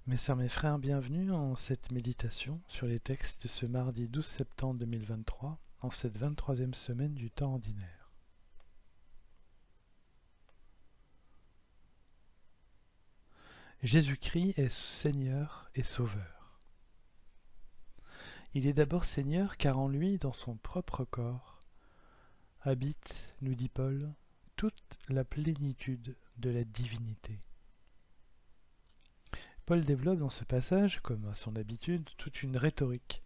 Mes sœurs, mes frères, bienvenue en cette méditation sur les textes de ce mardi 12 septembre 2023, en cette 23e semaine du temps ordinaire. Jésus-Christ est Seigneur et Sauveur. Il est d'abord Seigneur car en lui, dans son propre corps, habite, nous dit Paul, toute la plénitude de la divinité. Paul développe dans ce passage, comme à son habitude, toute une rhétorique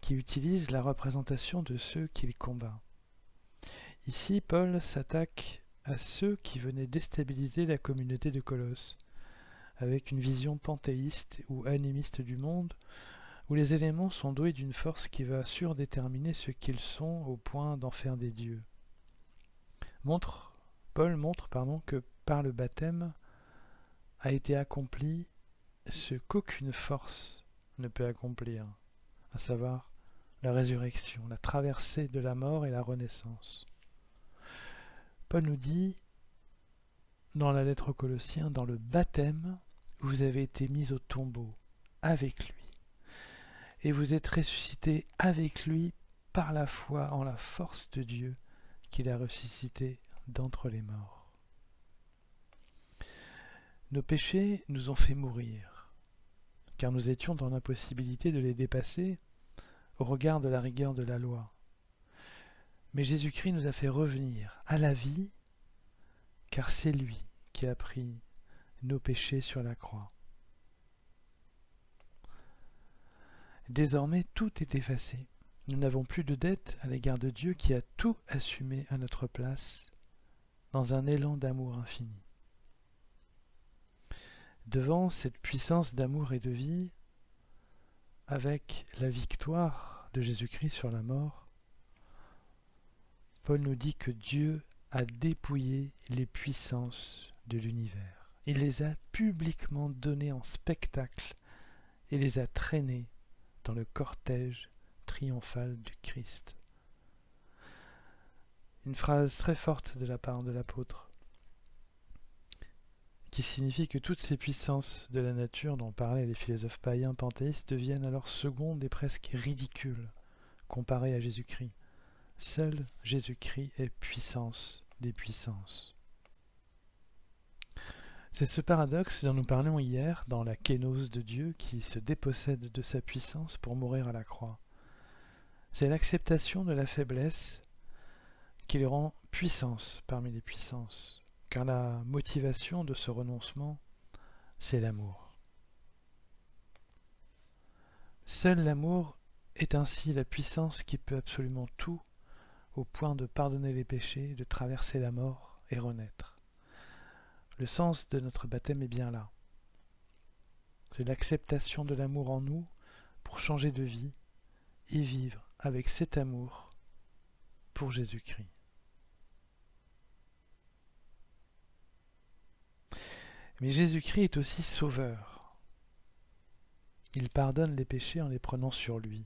qui utilise la représentation de ceux qu'il combat. Ici, Paul s'attaque à ceux qui venaient déstabiliser la communauté de Colosse, avec une vision panthéiste ou animiste du monde, où les éléments sont doués d'une force qui va surdéterminer ce qu'ils sont au point d'en faire des dieux. Paul montre que par le baptême a été accompli ce qu'aucune force ne peut accomplir, à savoir la résurrection, la traversée de la mort et la renaissance. Paul nous dit dans la lettre aux Colossiens, dans le baptême, vous avez été mis au tombeau avec lui, et vous êtes ressuscités avec lui par la foi en la force de Dieu qu'il a ressuscité d'entre les morts. Nos péchés nous ont fait mourir, car nous étions dans l'impossibilité de les dépasser au regard de la rigueur de la loi. Mais Jésus-Christ nous a fait revenir à la vie, car c'est lui qui a pris nos péchés sur la croix. Désormais, tout est effacé. Nous n'avons plus de dette à l'égard de Dieu qui a tout assumé à notre place dans un élan d'amour infini. Devant cette puissance d'amour et de vie, avec la victoire de Jésus-Christ sur la mort, Paul nous dit que Dieu a dépouillé les puissances de l'univers. Il les a publiquement données en spectacle et les a traînées dans le cortège triomphal du Christ. Une phrase très forte de la part de l'apôtre, qui signifie que toutes ces puissances de la nature dont parlaient les philosophes païens panthéistes deviennent alors secondes et presque ridicules comparées à Jésus-Christ. Seul Jésus-Christ est puissance des puissances. C'est ce paradoxe dont nous parlions hier dans la kénose de Dieu qui se dépossède de sa puissance pour mourir à la croix. C'est l'acceptation de la faiblesse qui le rend puissance parmi les puissances, car la motivation de ce renoncement, c'est l'amour. Seul l'amour est ainsi la puissance qui peut absolument tout, au point de pardonner les péchés, de traverser la mort et renaître. Le sens de notre baptême est bien là. C'est l'acceptation de l'amour en nous pour changer de vie et vivre avec cet amour pour Jésus-Christ. Mais Jésus-Christ est aussi sauveur. Il pardonne les péchés en les prenant sur lui.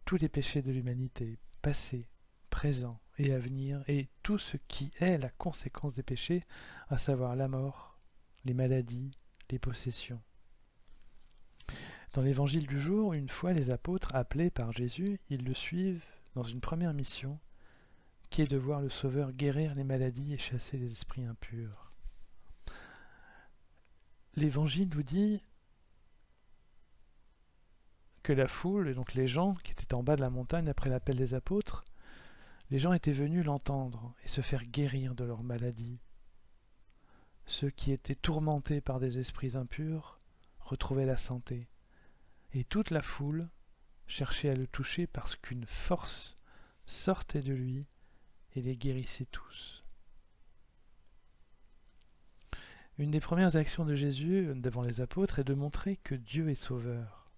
Tous les péchés de l'humanité, passés, présents et à venir, et tout ce qui est la conséquence des péchés, à savoir la mort, les maladies, les possessions. Dans l'évangile du jour, une fois les apôtres appelés par Jésus, ils le suivent dans une première mission, qui est de voir le Sauveur guérir les maladies et chasser les esprits impurs. L'Évangile nous dit que la foule, et donc les gens qui étaient en bas de la montagne après l'appel des apôtres, les gens étaient venus l'entendre et se faire guérir de leurs maladies. Ceux qui étaient tourmentés par des esprits impurs retrouvaient la santé. Et toute la foule cherchait à le toucher parce qu'une force sortait de lui et les guérissait tous. Une des premières actions de Jésus devant les apôtres est de montrer que Dieu est sauveur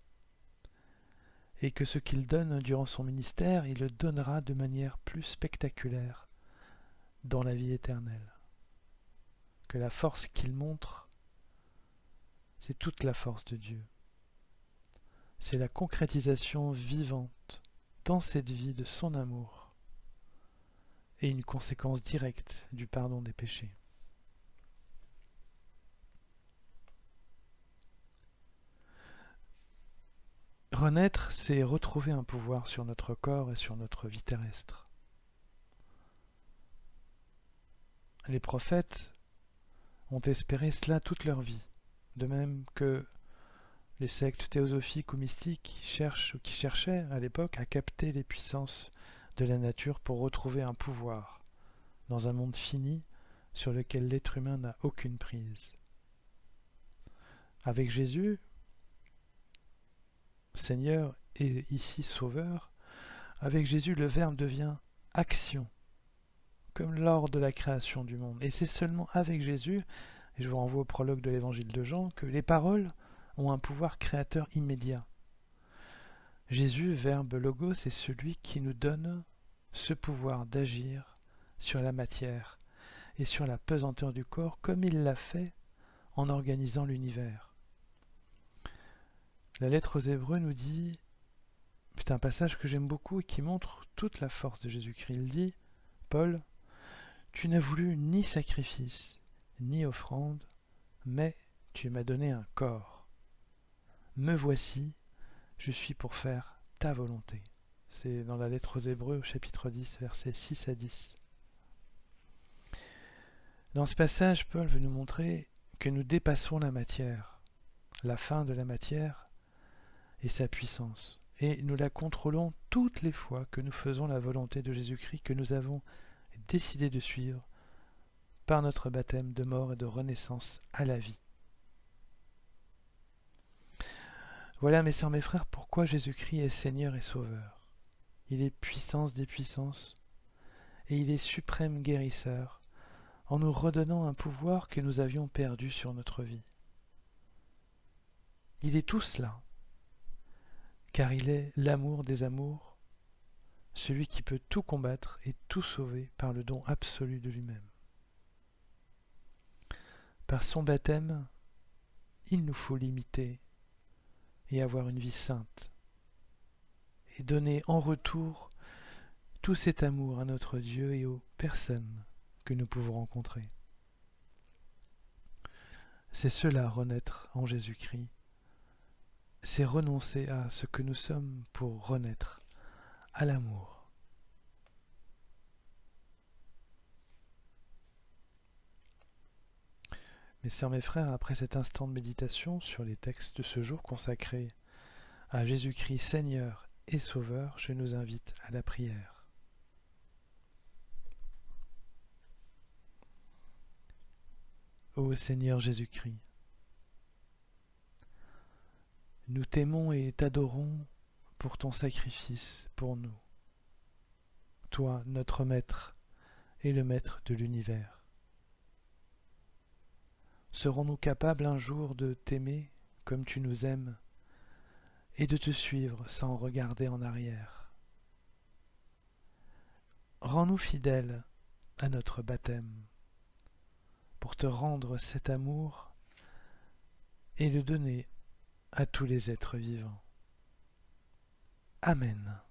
et que ce qu'il donne durant son ministère, il le donnera de manière plus spectaculaire dans la vie éternelle. Que la force qu'il montre, c'est toute la force de Dieu. C'est la concrétisation vivante dans cette vie de son amour et une conséquence directe du pardon des péchés. Renaître, c'est retrouver un pouvoir sur notre corps et sur notre vie terrestre. Les prophètes ont espéré cela toute leur vie, de même que les sectes théosophiques ou mystiques qui cherchaient à l'époque à capter les puissances de la nature pour retrouver un pouvoir dans un monde fini sur lequel l'être humain n'a aucune prise. Avec Jésus, Seigneur et ici Sauveur, avec Jésus le Verbe devient action, comme lors de la création du monde. Et c'est seulement avec Jésus, et je vous renvoie au prologue de l'évangile de Jean, que les paroles ont un pouvoir créateur immédiat. Jésus, Verbe Logos, est celui qui nous donne ce pouvoir d'agir sur la matière et sur la pesanteur du corps, comme il l'a fait en organisant l'univers. La lettre aux Hébreux nous dit, c'est un passage que j'aime beaucoup et qui montre toute la force de Jésus-Christ. Il dit, Paul, tu n'as voulu ni sacrifice, ni offrande, mais tu m'as donné un corps. Me voici, je suis pour faire ta volonté. C'est dans la lettre aux Hébreux, au chapitre 10, versets 6 à 10. Dans ce passage, Paul veut nous montrer que nous dépassons la matière, la fin de la matière et sa puissance. Et nous la contrôlons toutes les fois que nous faisons la volonté de Jésus-Christ, que nous avons décidé de suivre par notre baptême de mort et de renaissance à la vie. Voilà, mes sœurs, mes frères, pourquoi Jésus-Christ est Seigneur et Sauveur. Il est puissance des puissances et il est suprême guérisseur en nous redonnant un pouvoir que nous avions perdu sur notre vie. Il est tout cela, car il est l'amour des amours, celui qui peut tout combattre et tout sauver par le don absolu de lui-même. Par son baptême, il nous faut l'imiter et avoir une vie sainte, et donner en retour tout cet amour à notre Dieu et aux personnes que nous pouvons rencontrer. C'est cela, renaître en Jésus-Christ. C'est renoncer à ce que nous sommes pour renaître à l'amour. Mes sœurs, mes frères, après cet instant de méditation sur les textes de ce jour consacrés à Jésus-Christ Seigneur et Sauveur, je nous invite à la prière. Ô Seigneur Jésus-Christ, nous t'aimons et t'adorons pour ton sacrifice pour nous. Toi, notre Maître et le Maître de l'univers. Serons-nous capables un jour de t'aimer comme tu nous aimes et de te suivre sans regarder en arrière? Rends-nous fidèles à notre baptême pour te rendre cet amour et le donner à tous les êtres vivants. Amen.